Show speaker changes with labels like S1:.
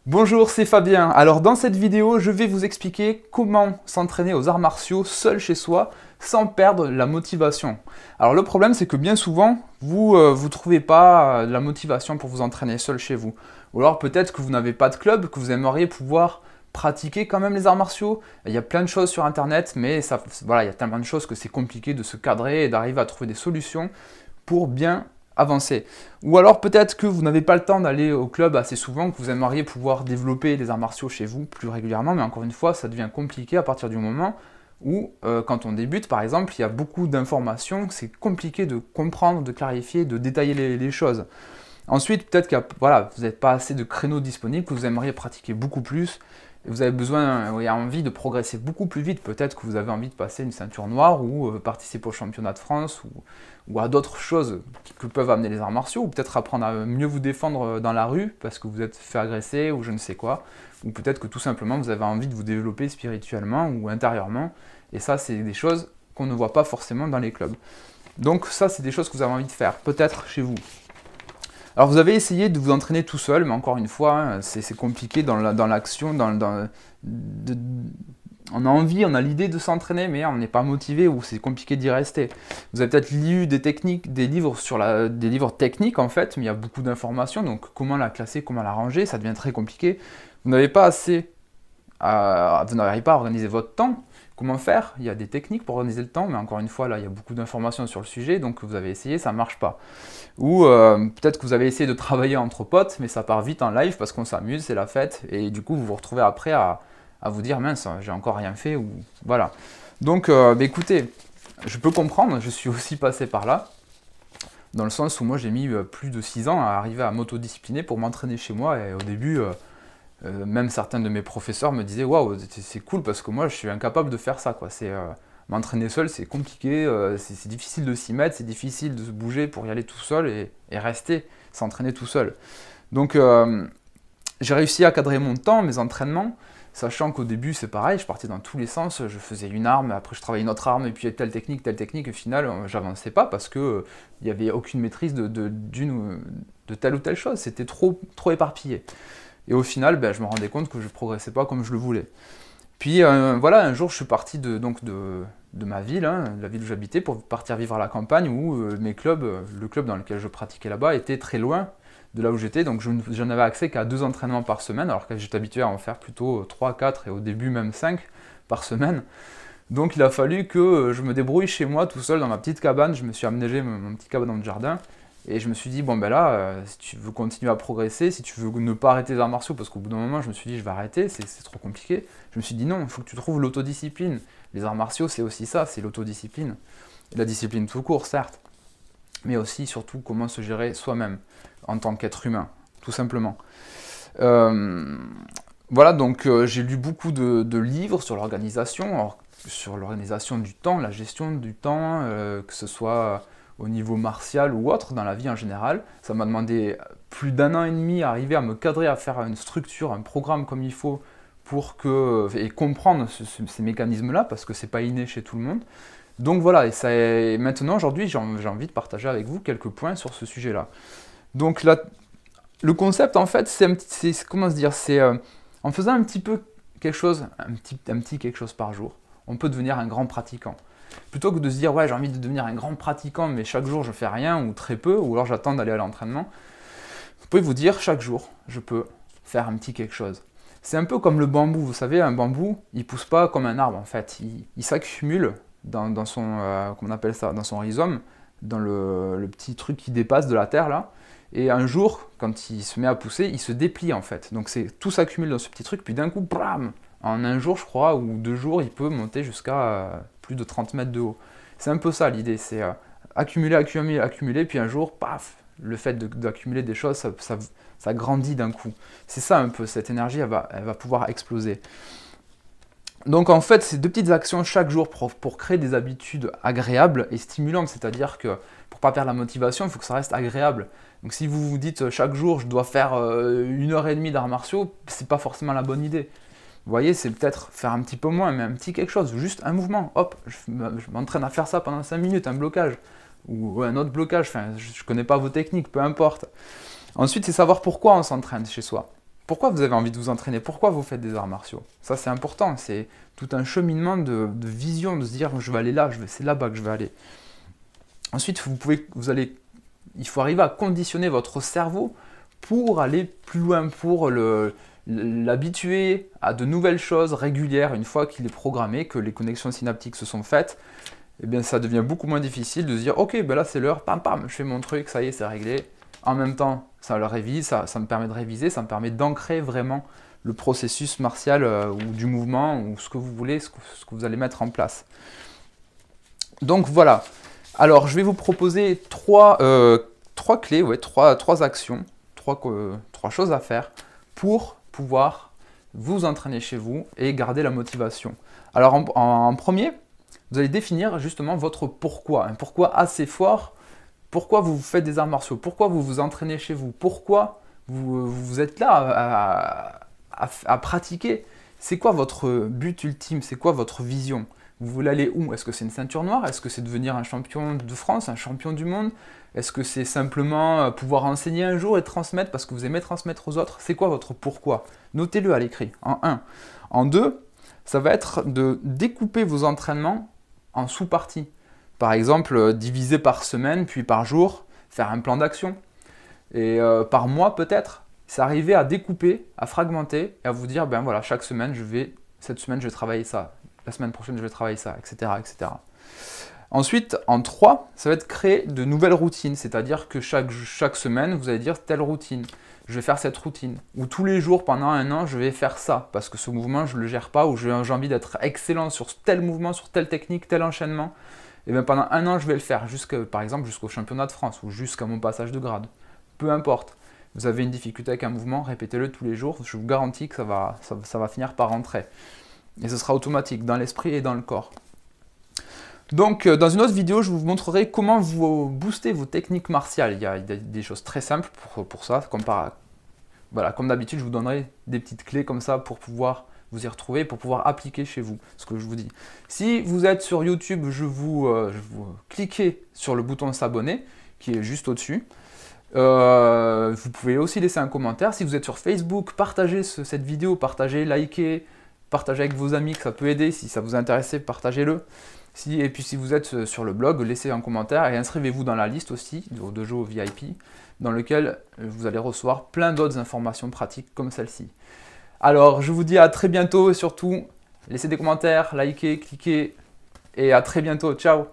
S1: Bonjour, c'est Fabien. Alors dans cette vidéo, je vais vous expliquer comment s'entraîner aux arts martiaux seul chez soi sans perdre la motivation. Alors le problème, c'est que bien souvent, vous trouvez pas la motivation pour vous entraîner seul chez vous. Ou alors peut-être que vous n'avez pas de club, que vous aimeriez pouvoir pratiquer quand même les arts martiaux. Il y a plein de choses sur internet, mais voilà, il y a tellement de choses que c'est compliqué de se cadrer et d'arriver à trouver des solutions pour bien avancer. Ou alors peut-être que vous n'avez pas le temps d'aller au club assez souvent, que vous aimeriez pouvoir développer des arts martiaux chez vous plus régulièrement, mais encore une fois, ça devient compliqué à partir du moment où, quand on débute par exemple, il y a beaucoup d'informations, c'est compliqué de comprendre, de clarifier, de détailler les choses. Ensuite, peut-être que voilà, vous n'avez pas assez de créneaux disponibles, que vous aimeriez pratiquer beaucoup plus, et vous avez besoin, envie de progresser beaucoup plus vite. Peut-être que vous avez envie de passer une ceinture noire ou participer au championnat de France ou à d'autres choses que peuvent amener les arts martiaux, ou peut-être apprendre à mieux vous défendre dans la rue parce que vous êtes fait agresser ou je ne sais quoi, ou peut-être que tout simplement vous avez envie de vous développer spirituellement ou intérieurement, et ça c'est des choses qu'on ne voit pas forcément dans les clubs. Donc ça c'est des choses que vous avez envie de faire, peut-être chez vous. Alors vous avez essayé de vous entraîner tout seul, mais encore une fois, hein, c'est compliqué dans l'action, on a envie, on a l'idée de s'entraîner, mais on n'est pas motivé ou c'est compliqué d'y rester. Vous avez peut-être lu des livres des livres techniques en fait, mais il y a beaucoup d'informations, donc comment la classer, comment la ranger, ça devient très compliqué. Vous n'avez pas assez, vous n'arrivez pas à organiser votre temps. Comment faire? Il y a des techniques pour organiser le temps, mais encore une fois, là, il y a beaucoup d'informations sur le sujet, donc vous avez essayé, ça ne marche pas. Ou peut-être que vous avez essayé de travailler entre potes, mais ça part vite en live parce qu'on s'amuse, c'est la fête, et du coup, vous vous retrouvez après à vous dire, mince, j'ai encore rien fait, ou voilà. Donc, écoutez, je peux comprendre, je suis aussi passé par là, dans le sens où moi, j'ai mis plus de 6 ans à arriver à m'autodiscipliner pour m'entraîner chez moi, et au début... même certains de mes professeurs me disaient waouh, c'est cool parce que moi je suis incapable de faire ça, quoi. M'entraîner seul, c'est compliqué, c'est difficile de s'y mettre, c'est difficile de se bouger pour y aller tout seul et rester s'entraîner tout seul. Donc j'ai réussi à cadrer mon temps, mes entraînements, sachant qu'au début c'est pareil, je partais dans tous les sens, je faisais une arme, après je travaillais une autre arme, et puis telle technique, et au final j'avançais pas parce que il n'y avait aucune maîtrise de telle ou telle chose, c'était trop éparpillé. Et au final, je me rendais compte que je ne progressais pas comme je le voulais. Puis voilà, un jour, je suis parti de ma ville, hein, la ville où j'habitais, pour partir vivre à la campagne, où le club dans lequel je pratiquais là-bas, était très loin de là où j'étais. Donc je n'avais accès qu'à 2 entraînements par semaine, alors que j'étais habitué à en faire plutôt 3, 4 et au début même 5 par semaine. Donc il a fallu que je me débrouille chez moi tout seul dans ma petite cabane. Je me suis aménagé mon petit cabane dans le jardin. Et je me suis dit, bon ben là, si tu veux continuer à progresser, si tu veux ne pas arrêter les arts martiaux, parce qu'au bout d'un moment, je me suis dit, je vais arrêter, c'est trop compliqué. Je me suis dit, non, il faut que tu trouves l'autodiscipline. Les arts martiaux, c'est aussi ça, c'est l'autodiscipline. Et la discipline tout court, certes, mais aussi, surtout, comment se gérer soi-même, en tant qu'être humain, tout simplement. Euh, voilà, donc j'ai lu beaucoup de livres sur l'organisation du temps, la gestion du temps, que ce soit au niveau martial ou autre, dans la vie en général. Ça m'a demandé plus d'un an et demi à arriver à me cadrer, à faire une structure, un programme comme il faut et comprendre ces mécanismes-là, parce que c'est pas inné chez tout le monde. Donc voilà, et maintenant aujourd'hui j'ai envie de partager avec vous quelques points sur ce sujet-là. Donc là, le concept en fait, comment se dire, c'est en faisant un petit peu quelque chose, un petit quelque chose par jour, on peut devenir un grand pratiquant. Plutôt que de se dire, ouais, j'ai envie de devenir un grand pratiquant, mais chaque jour je fais rien ou très peu, ou alors j'attends d'aller à l'entraînement, vous pouvez vous dire, chaque jour, je peux faire un petit quelque chose. C'est un peu comme le bambou, vous savez, un bambou, il pousse pas comme un arbre en fait, il s'accumule dans son, comment on appelle ça, dans son rhizome, dans le petit truc qui dépasse de la terre là, et un jour, quand il se met à pousser, il se déplie en fait. Donc tout s'accumule dans ce petit truc, puis d'un coup, blam, en un jour je crois, ou 2 jours, il peut monter jusqu'à plus de 30 mètres de haut. C'est un peu ça l'idée, c'est accumuler, puis un jour, paf, le fait d'accumuler des choses, ça grandit d'un coup. C'est ça un peu, cette énergie, elle va pouvoir exploser. Donc en fait, c'est 2 petites actions chaque jour pour créer des habitudes agréables et stimulantes, c'est-à-dire que pour pas perdre la motivation, il faut que ça reste agréable. Donc si vous vous dites chaque jour je dois faire 1 heure et demie d'arts martiaux, c'est pas forcément la bonne idée. Vous voyez, c'est peut-être faire un petit peu moins, mais un petit quelque chose, juste un mouvement. Hop, je m'entraîne à faire ça pendant 5 minutes, un blocage. Ou un autre blocage, enfin, je connais pas vos techniques, peu importe. Ensuite, c'est savoir pourquoi on s'entraîne chez soi. Pourquoi vous avez envie de vous entraîner? Pourquoi vous faites des arts martiaux? Ça, c'est important. C'est tout un cheminement de vision, de se dire je vais aller là, c'est là-bas que je vais aller. Ensuite, il faut arriver à conditionner votre cerveau pour aller plus loin, pour l'habituer à de nouvelles choses régulières. Une fois qu'il est programmé, que les connexions synaptiques se sont faites, eh bien, ça devient beaucoup moins difficile de se dire ok, ben là c'est l'heure, pam pam, je fais mon truc, ça y est, c'est réglé. En même temps, ça le révise, ça me permet de réviser, ça me permet d'ancrer vraiment le processus martial ou du mouvement ou ce que vous voulez, ce que vous allez mettre en place. Donc voilà. Alors, je vais vous proposer trois clés, trois actions, trois choses à faire pour pouvoir vous entraîner chez vous et garder la motivation. Alors, en premier, vous allez définir justement votre pourquoi, un pourquoi assez fort. Pourquoi vous faites des arts martiaux? Pourquoi vous vous entraînez chez vous? Pourquoi vous êtes là à pratiquer? C'est quoi votre but ultime? C'est quoi votre vision? Vous voulez aller où? Est-ce que c'est une ceinture noire? Est-ce que c'est devenir un champion de France, un champion du monde? Est-ce que c'est simplement pouvoir enseigner un jour et transmettre parce que vous aimez transmettre aux autres? C'est quoi votre pourquoi? Notez-le à l'écrit, en un. En deux, ça va être de découper vos entraînements en sous-parties. Par exemple, diviser par semaine, puis par jour, faire un plan d'action. Et par mois peut-être, c'est arriver à découper, à fragmenter et à vous dire, ben voilà, chaque semaine, cette semaine, je vais travailler ça. La semaine prochaine, je vais travailler ça, etc., etc. Ensuite, en 3, ça va être créer de nouvelles routines, c'est-à-dire que chaque semaine, vous allez dire telle routine, je vais faire cette routine. Ou tous les jours, pendant un an, je vais faire ça, parce que ce mouvement, je ne le gère pas, ou j'ai envie d'être excellent sur tel mouvement, sur telle technique, tel enchaînement. Et bien pendant un an, je vais le faire, par exemple jusqu'au championnat de France, ou jusqu'à mon passage de grade. Peu importe. Vous avez une difficulté avec un mouvement, répétez-le tous les jours, je vous garantis que ça va finir par rentrer. Et ce sera automatique dans l'esprit et dans le corps. Donc dans une autre vidéo, je vous montrerai comment vous booster vos techniques martiales. Il y a des choses très simples pour ça. Comme d'habitude, je vous donnerai des petites clés comme ça pour pouvoir vous y retrouver, pour pouvoir appliquer chez vous ce que je vous dis. Si vous êtes sur YouTube, je vous cliquez sur le bouton s'abonner qui est juste au-dessus. Vous pouvez aussi laisser un commentaire. Si vous êtes sur Facebook, partagez cette vidéo, likez, partagez avec vos amis, que ça peut aider. Si ça vous intéresse, partagez-le. Et puis si vous êtes sur le blog, laissez un commentaire et inscrivez-vous dans la liste aussi de Dojo VIP, dans lequel vous allez recevoir plein d'autres informations pratiques comme celle-ci. Alors je vous dis à très bientôt et surtout, laissez des commentaires, likez, cliquez et à très bientôt. Ciao!